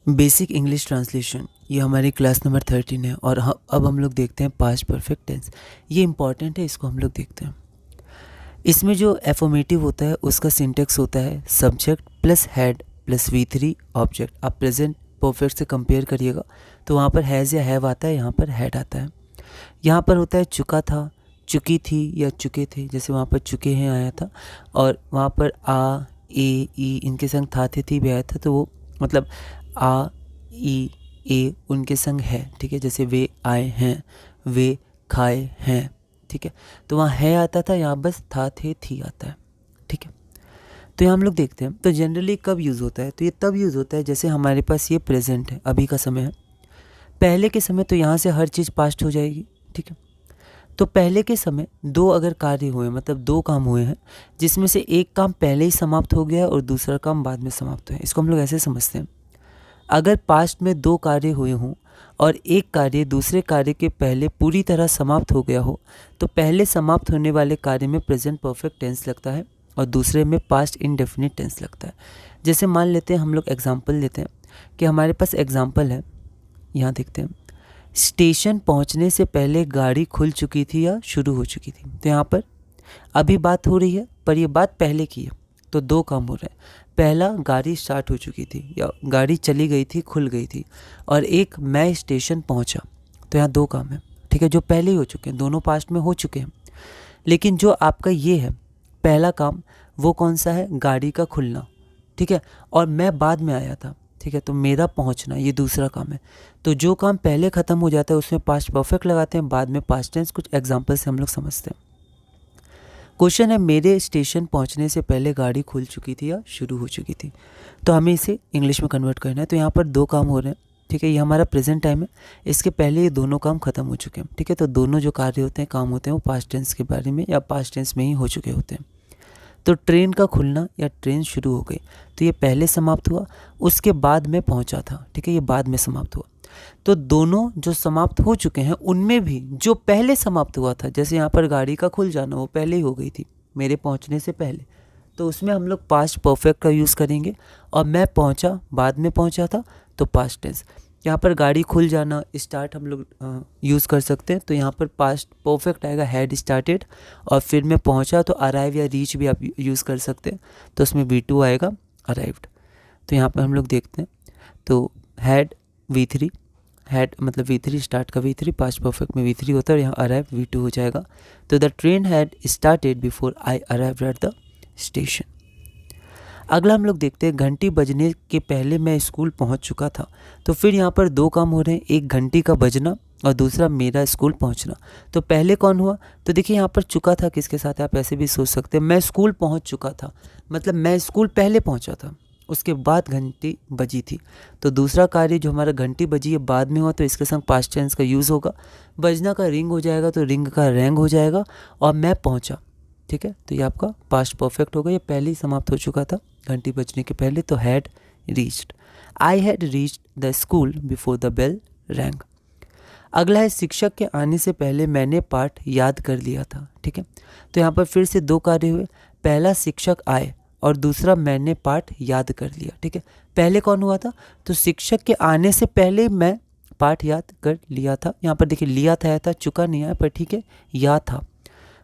Basic English translation, ये हमारी class number 13 है और अब हम लोग देखते हैं पास्ट परफेक्ट टेंस। ये इंपॉर्टेंट है, इसको हम लोग देखते हैं। इसमें जो एफर्मेटिव होता है उसका सिंटेक्स होता है subject plus had plus V3 object. आप प्रेजेंट परफेक्ट से कंपेयर करिएगा तो वहाँ पर हैज़ या हैव आता है, यहाँ पर हैड आता है। यहाँ पर होता है चुका था, चुकी थी या चुके थे, जैसे वहाँ पर चुके हैं आया था, और वहाँ पर आ ए ई इनके संग था थे थी भी आया था, तो वो मतलब आ ई ए उनके संग है, ठीक है। जैसे वे आए हैं, वे खाए हैं, ठीक है। तो वहाँ है आता था, यहाँ बस था थे थी आता है, ठीक है। तो यहाँ हम लोग देखते हैं तो जनरली कब यूज़ होता है, तो ये तब यूज़ होता है जैसे हमारे पास ये प्रेजेंट है, अभी का समय है। पहले के समय तो यहाँ से हर चीज़ पास्ट हो जाएगी, ठीक है। तो पहले के समय दो अगर कार्य हुए, मतलब दो काम हुए हैं, जिसमें से एक काम पहले ही समाप्त हो गया है और दूसरा काम बाद में समाप्त हुआ है, इसको हम लोग ऐसे समझते हैं। अगर पास्ट में दो कार्य हुए हों और एक कार्य दूसरे कार्य के पहले पूरी तरह समाप्त हो गया हो, तो पहले समाप्त होने वाले कार्य में प्रेजेंट परफेक्ट टेंस लगता है और दूसरे में पास्ट इंडेफिनिट टेंस लगता है। जैसे मान लेते हैं, हम लोग एग्जाम्पल लेते हैं कि हमारे पास एग्जाम्पल है, यहाँ देखते हैं, स्टेशन पहुँचने से पहले गाड़ी खुल चुकी थी या शुरू हो चुकी थी। तो यहाँ पर अभी बात हो रही है पर ये बात पहले की है, तो दो काम हो रहे हैं। पहला, गाड़ी स्टार्ट हो चुकी थी या गाड़ी चली गई थी, खुल गई थी, और एक, मैं स्टेशन पहुंचा। तो यहाँ दो काम है, ठीक है, जो पहले ही हो चुके हैं, दोनों पास्ट में हो चुके हैं। लेकिन जो आपका ये है पहला काम, वो कौन सा है, गाड़ी का खुलना, ठीक है, और मैं बाद में आया था, ठीक है, तो मेरा पहुंचना ये दूसरा काम है। तो जो काम पहले ख़त्म हो जाता है उसमें पास्ट परफेक्ट लगाते हैं, बाद में पास्ट टेंस। कुछ एग्जाम्पल से हम लोग समझते हैं। क्वेश्चन है, मेरे स्टेशन पहुंचने से पहले गाड़ी खुल चुकी थी या शुरू हो चुकी थी। तो हमें इसे इंग्लिश में कन्वर्ट करना है। तो यहाँ पर दो काम हो रहे हैं, ठीक है, ये हमारा प्रेजेंट टाइम है, इसके पहले ये दोनों काम खत्म हो चुके हैं, ठीक है। तो दोनों जो कार्य होते हैं, काम होते हैं, वो पास्ट टेंस के बारे में या पास्ट टेंस में ही हो चुके होते हैं। तो ट्रेन का खुलना या ट्रेन शुरू हो गई, तो ये पहले समाप्त हुआ, उसके बाद में पहुँचा था, ठीक है, ये बाद में समाप्त हुआ। तो दोनों जो समाप्त हो चुके हैं उनमें भी जो पहले समाप्त हुआ था, जैसे यहाँ पर गाड़ी का खुल जाना, वो पहले ही हो गई थी मेरे पहुँचने से पहले, तो उसमें हम लोग पास्ट परफेक्ट का यूज़ करेंगे। और मैं पहुँचा, बाद में पहुँचा था, तो पास्ट टेंस। यहाँ पर गाड़ी खुल जाना, स्टार्ट हम लोग यूज़ कर सकते हैं, तो यहाँ पर पास्ट परफेक्ट आएगा, हैड स्टार्टेड। और फिर मैं पहुँचा तो अराइव या रीच भी आप यूज़ कर सकते हैं, तो उसमें V2 आएगा, अराइव्ड। तो यहाँ पर हम लोग देखते हैं, तो हैड V3, हैड मतलब V3 स्टार्ट का V3, पास्ट परफेक्ट में V3 होता है, और यहाँ अराइव V2 हो जाएगा। तो the train had started before I arrived at the station. अगला हम लोग देखते हैं, घंटी बजने के पहले मैं स्कूल पहुंच चुका था। तो फिर यहाँ पर दो काम हो रहे हैं, एक घंटी का बजना और दूसरा मेरा स्कूल पहुंचना। तो पहले कौन हुआ, तो देखिए यहाँ पर चुका था किसके साथ, आप ऐसे भी सोच सकते हैं, मैं स्कूल पहुंच चुका था, मतलब मैं स्कूल पहले पहुंचा था, उसके बाद घंटी बजी थी। तो दूसरा कार्य जो हमारा घंटी बजी है बाद में हुआ, तो इसके संग पास्ट टेंस का यूज़ होगा। बजना का रिंग हो जाएगा, तो रिंग का रैंग हो जाएगा, और मैं पहुंचा, ठीक है, तो ये आपका पास्ट परफेक्ट होगा, ये पहले ही समाप्त हो चुका था घंटी बजने के पहले। तो had reached, I had reached the school before the bell rang. अगला है, शिक्षक के आने से पहले मैंने पाठ याद कर लिया था, ठीक है। तो यहाँ पर फिर से दो कार्य हुए, पहला शिक्षक आए और दूसरा मैंने पाठ याद कर लिया, ठीक है। पहले कौन हुआ था, तो शिक्षक के आने से पहले मैं पाठ याद कर लिया था। यहाँ पर देखिए लिया था आया था, चुका नहीं आया, पर ठीक है, याद था।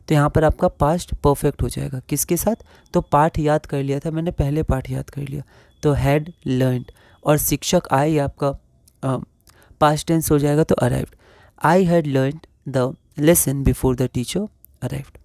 तो यहाँ पर आपका पास्ट परफेक्ट हो जाएगा, किसके साथ, तो पाठ याद कर लिया था मैंने, पहले पाठ याद कर लिया, तो हैड लर्नड। और शिक्षक आए, ये आपका पास्ट टेंस हो जाएगा, तो arrived. I had learned the lesson before the teacher arrived.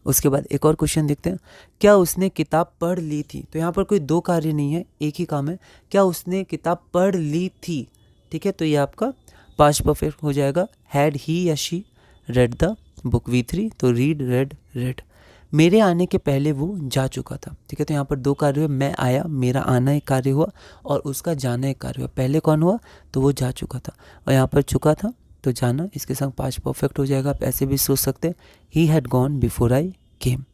उसके बाद एक और क्वेश्चन देखते हैं, क्या उसने किताब पढ़ ली थी। तो यहाँ पर कोई दो कार्य नहीं है, एक ही काम है, क्या उसने किताब पढ़ ली थी, ठीक है। तो ये आपका पास्ट परफेक्ट हो जाएगा, हैड ही या she read the book, V3, तो रीड रेड रेड। मेरे आने के पहले वो जा चुका था, ठीक है। तो यहाँ पर दो कार्य हुए, मैं आया, मेरा आना एक कार्य हुआ, और उसका जाना एक कार्य हुआ। पहले कौन हुआ, तो वो जा चुका था, और यहाँ पर चुका था, तो जाना, इसके संग पास्ट परफेक्ट हो जाएगा। आप ऐसे भी सोच सकते हैं, he had gone before I came.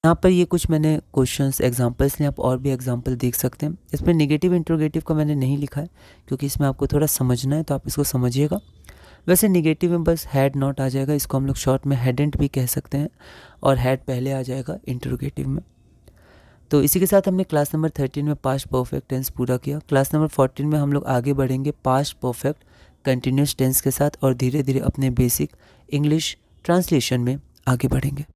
यहाँ पर ये कुछ मैंने क्वेश्चंस एग्जांपल्स लिए, आप और भी एग्जांपल देख सकते हैं। इसमें नेगेटिव इंट्रोगेटिव का मैंने नहीं लिखा है, क्योंकि इसमें आपको थोड़ा समझना है, तो आप इसको समझिएगा। वैसे नेगेटिव में बस हैड नॉट आ जाएगा, इसको हम लोग शॉर्ट में हैडेंट भी कह सकते हैं, और हैड पहले आ जाएगा इंट्रोगेटिव में। तो इसी के साथ हमने क्लास नंबर 13 में पास्ट परफेक्ट टेंस पूरा किया। क्लास नंबर 14 में हम लोग आगे बढ़ेंगे पास्ट परफेक्ट कंटिन्यूस टेंस के साथ और धीरे धीरे अपने बेसिक इंग्लिश ट्रांसलेशन में आगे बढ़ेंगे।